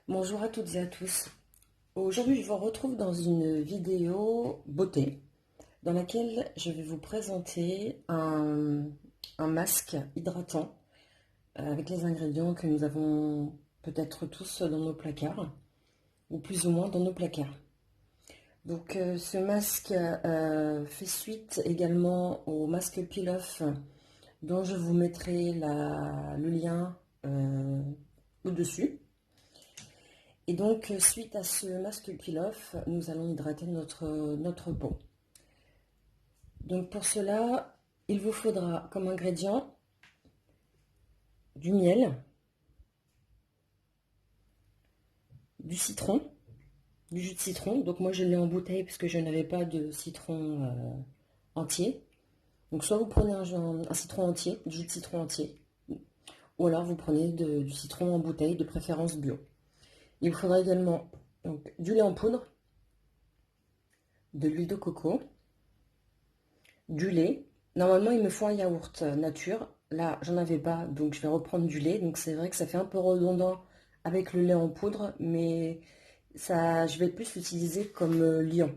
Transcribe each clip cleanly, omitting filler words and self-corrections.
Bonjour à toutes et à tous. Aujourd'hui, je vous retrouve dans une vidéo beauté dans laquelle je vais vous présenter un masque hydratant avec les ingrédients que nous avons peut-être tous dans nos placards ou plus ou moins dans nos placards. Donc ce masque fait suite également au masque Peel-Off dont je vous mettrai le lien au-dessus. Et donc, suite à ce masque peel-off, nous allons hydrater notre peau. Donc pour cela, il vous faudra comme ingrédient du miel, du citron, du jus de citron. Donc moi je l'ai en bouteille parce que je n'avais pas de citron entier. Donc soit vous prenez un citron entier, du jus de citron entier, ou alors vous prenez du citron en bouteille, de préférence bio. Il vous faudra également donc, du lait en poudre, de l'huile de coco, du lait. Normalement, il me faut un yaourt nature. Là, j'en avais pas, donc je vais reprendre du lait. Donc c'est vrai que ça fait un peu redondant avec le lait en poudre, mais ça, je vais plus l'utiliser comme liant.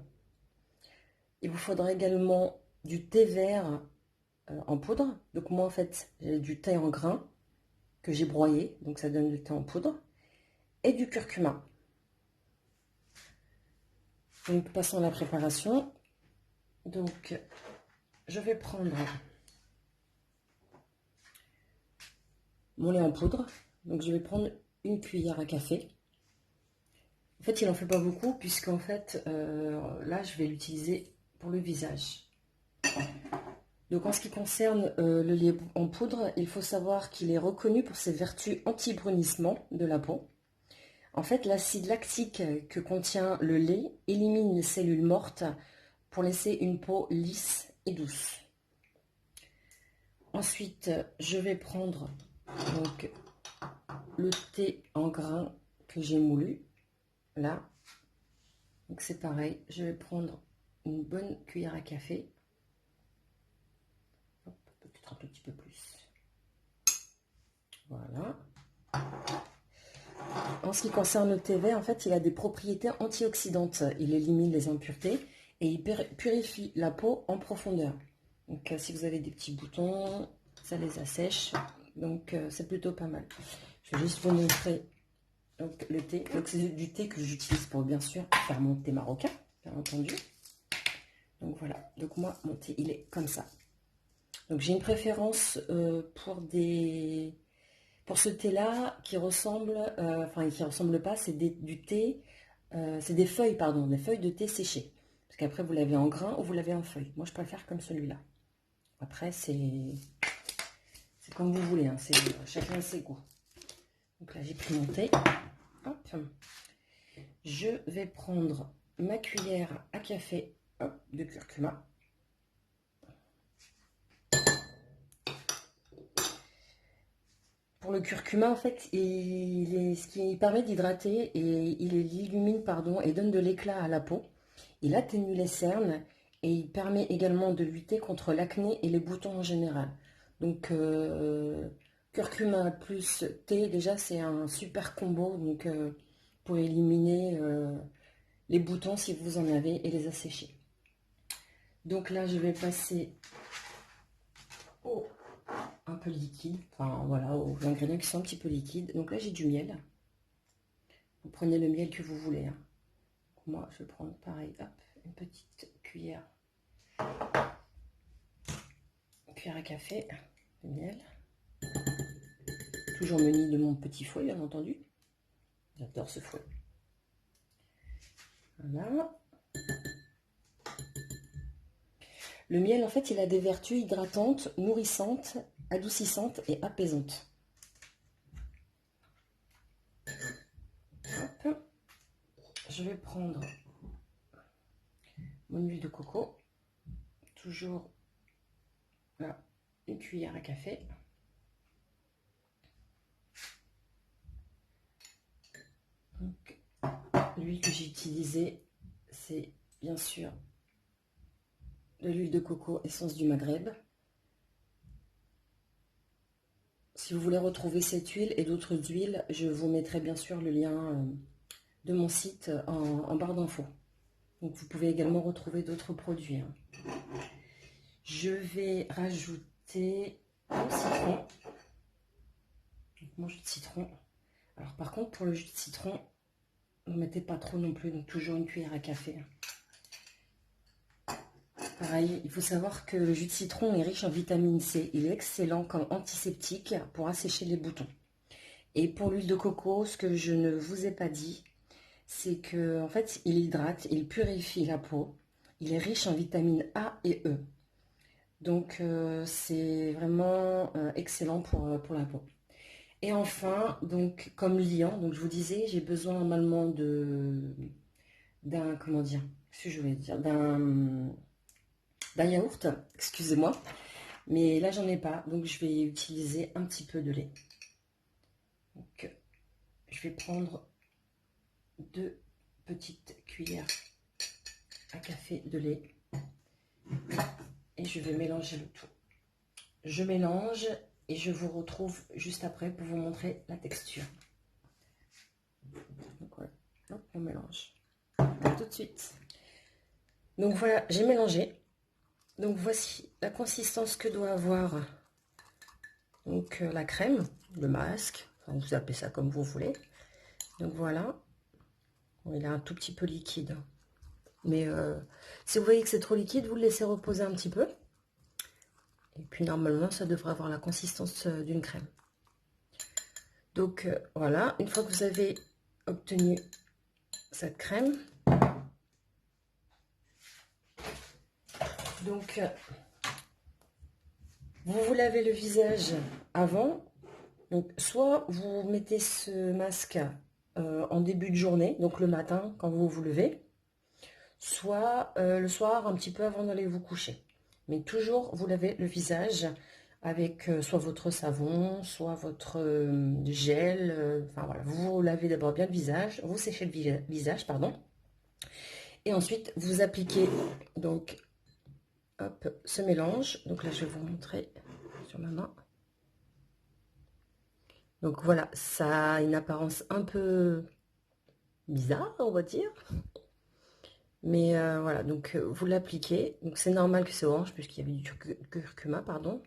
Il vous faudra également du thé vert en poudre. Donc moi, en fait, j'ai du thé en grains que j'ai broyé, donc ça donne du thé en poudre, et du curcuma. Donc passons à la préparation. Donc je vais prendre mon lait en poudre. Donc je vais prendre une cuillère à café. En fait, il n'en fait pas beaucoup puisqu'en fait, là, je vais l'utiliser pour le visage. Donc en ce qui concerne le lait en poudre, il faut savoir qu'il est reconnu pour ses vertus anti-brunissement de la peau. En fait, l'acide lactique que contient le lait élimine les cellules mortes pour laisser une peau lisse et douce. Ensuite, je vais prendre donc le thé en grains que j'ai moulu. Là, donc c'est pareil, je vais prendre une bonne cuillère à café. Peut-être un tout petit peu plus. Voilà. En ce qui concerne le thé vert, en fait, il a des propriétés antioxydantes. Il élimine les impuretés et il purifie la peau en profondeur. Donc, si vous avez des petits boutons, ça les assèche. Donc, c'est plutôt pas mal. Je vais juste vous montrer donc, le thé. Donc, c'est du thé que j'utilise pour, bien sûr, faire mon thé marocain, bien entendu. Donc, voilà. Donc, moi, mon thé, il est comme ça. Donc, j'ai une préférence pour ce thé-là qui ressemble, enfin qui ressemble pas, c'est du thé, c'est des feuilles, pardon, des feuilles de thé séchées. Parce qu'après vous l'avez en grain ou vous l'avez en feuilles. Moi je préfère comme celui-là. Après c'est comme vous voulez, hein, c'est chacun ses goûts. Donc là j'ai pris mon thé. Hop. Je vais prendre ma cuillère à café de curcuma. Pour le curcuma, en fait, ce qui permet d'hydrater et il illumine, pardon, et donne de l'éclat à la peau. Il atténue les cernes et il permet également de lutter contre l'acné et les boutons en général. Donc, curcuma plus thé, déjà, c'est un super combo donc, pour éliminer les boutons si vous en avez et les assécher. Donc là, je vais passer au un peu liquide, enfin voilà, aux ingrédients qui sont un petit peu liquides. Donc là j'ai du miel. Vous prenez le miel que vous voulez. Hein. Moi je vais prendre pareil, hop, une petite cuillère, à café de miel. Toujours muni de mon petit fouet bien entendu. J'adore ce fouet. Voilà. Le miel en fait il a des vertus hydratantes, nourrissantes, adoucissantes et apaisantes. Hop. Je vais prendre mon huile de coco, toujours là, une cuillère à café. Donc, l'huile que j'ai utilisée, c'est bien sûr de l'huile de coco essence du Maghreb. Si vous voulez retrouver cette huile et d'autres huiles, je vous mettrai bien sûr le lien de mon site en barre d'infos. Donc vous pouvez également retrouver d'autres produits. Hein. Je vais rajouter mon citron. Donc mon jus de citron. Alors par contre, pour le jus de citron, ne mettez pas trop non plus, donc toujours une cuillère à café. Pareil, il faut savoir que le jus de citron est riche en vitamine C. Il est excellent comme antiseptique pour assécher les boutons. Et pour l'huile de coco, ce que je ne vous ai pas dit, c'est que en fait, il hydrate, il purifie la peau. Il est riche en vitamines A et E. Donc, c'est vraiment excellent pour la peau. Et enfin, donc, comme liant, donc je vous disais, j'ai besoin normalement d'un, comment dire, ce que je voulais dire, d'un yaourt, excusez-moi. Mais là, j'en ai pas, donc je vais utiliser un petit peu de lait. Donc, je vais prendre 2 petites cuillères à café de lait. Et je vais mélanger le tout. Je mélange et je vous retrouve juste après pour vous montrer la texture. Donc voilà, hop, on mélange. À tout de suite. Donc voilà, j'ai mélangé. Donc voici la consistance que doit avoir donc la crème, le masque. Enfin, vous appelez ça comme vous voulez. Donc voilà. Bon, il est un tout petit peu liquide. Mais si vous voyez que c'est trop liquide, vous le laissez reposer un petit peu. Et puis normalement, ça devrait avoir la consistance d'une crème. Donc voilà, une fois que vous avez obtenu cette crème, donc vous vous lavez le visage avant. Donc soit vous mettez ce masque en début de journée, donc le matin quand vous vous levez, soit le soir un petit peu avant d'aller vous coucher. Mais toujours vous lavez le visage avec soit votre savon, soit votre gel. Enfin voilà, vous lavez d'abord bien le visage, vous séchez le visage, pardon. Et ensuite, vous appliquez donc hop, ce mélange. Donc là, je vais vous montrer sur ma main. Donc voilà, ça a une apparence un peu bizarre, on va dire. Mais voilà, donc vous l'appliquez. Donc c'est normal que c'est orange puisqu'il y avait du curcuma, pardon.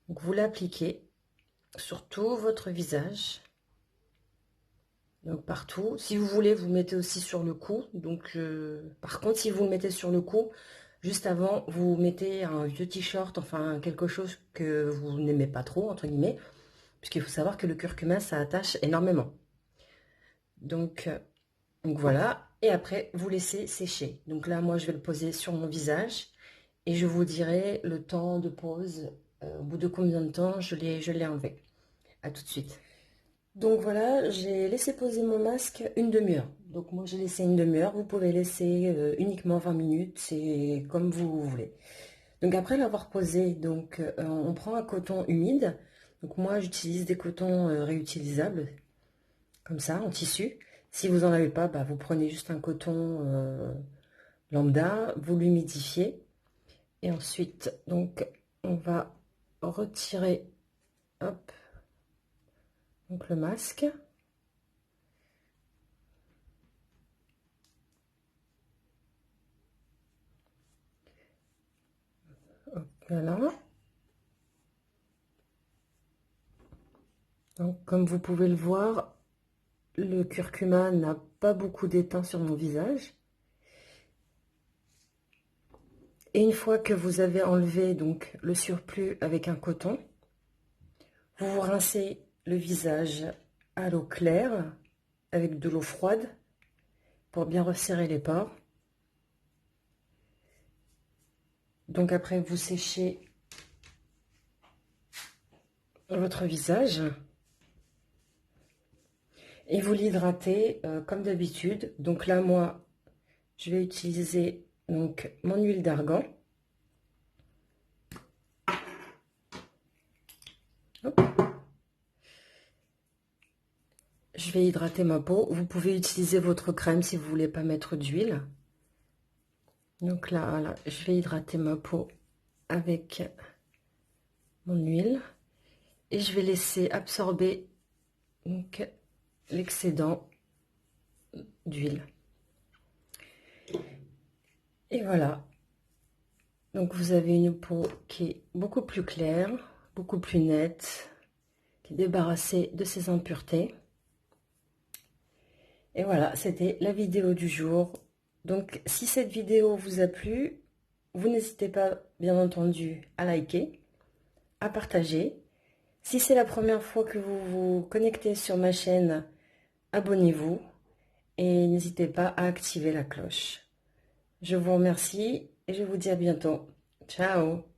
Donc vous l'appliquez sur tout votre visage. Donc partout. Si vous voulez, vous mettez aussi sur le cou. Donc par contre, si vous le mettez sur le cou, juste avant, vous mettez un vieux t-shirt, enfin quelque chose que vous n'aimez pas trop, entre guillemets, puisqu'il faut savoir que le curcuma, ça attache énormément. Donc voilà. Et après, vous laissez sécher. Donc là, moi, je vais le poser sur mon visage et je vous dirai le temps de pause, au bout de combien de temps je l'ai enlevé. À tout de suite. Donc voilà, j'ai laissé poser mon masque une demi-heure. Donc moi, j'ai laissé une demi-heure. Vous pouvez laisser uniquement 20 minutes, c'est comme vous voulez. Donc après l'avoir posé, donc on prend un coton humide. Donc moi, j'utilise des cotons réutilisables, comme ça, en tissu. Si vous n'en avez pas, bah, vous prenez juste un coton lambda, vous l'humidifiez. Et ensuite, donc, on va retirer, hop, donc le masque. Hop, voilà. Donc, comme vous pouvez le voir, le curcuma n'a pas beaucoup d'étain sur mon visage. Et une fois que vous avez enlevé donc le surplus avec un coton, vous vous rincez le visage à l'eau claire avec de l'eau froide pour bien resserrer les pores. Donc après, vous séchez votre visage et vous l'hydratez comme d'habitude. Donc là, moi, je vais utiliser donc mon huile d'argan. Je vais hydrater ma peau. Vous pouvez utiliser votre crème si vous voulez pas mettre d'huile. Donc là, voilà, je vais hydrater ma peau avec mon huile. et je vais laisser absorber l'excédent d'huile. Et voilà. Donc vous avez une peau qui est beaucoup plus claire, beaucoup plus nette, qui est débarrassée de ses impuretés. Et voilà, c'était la vidéo du jour. Donc si cette vidéo vous a plu, vous n'hésitez pas bien entendu à liker, à partager. Si c'est la première fois que vous vous connectez sur ma chaîne, abonnez-vous et n'hésitez pas à activer la cloche. Je vous remercie et je vous dis à bientôt. Ciao!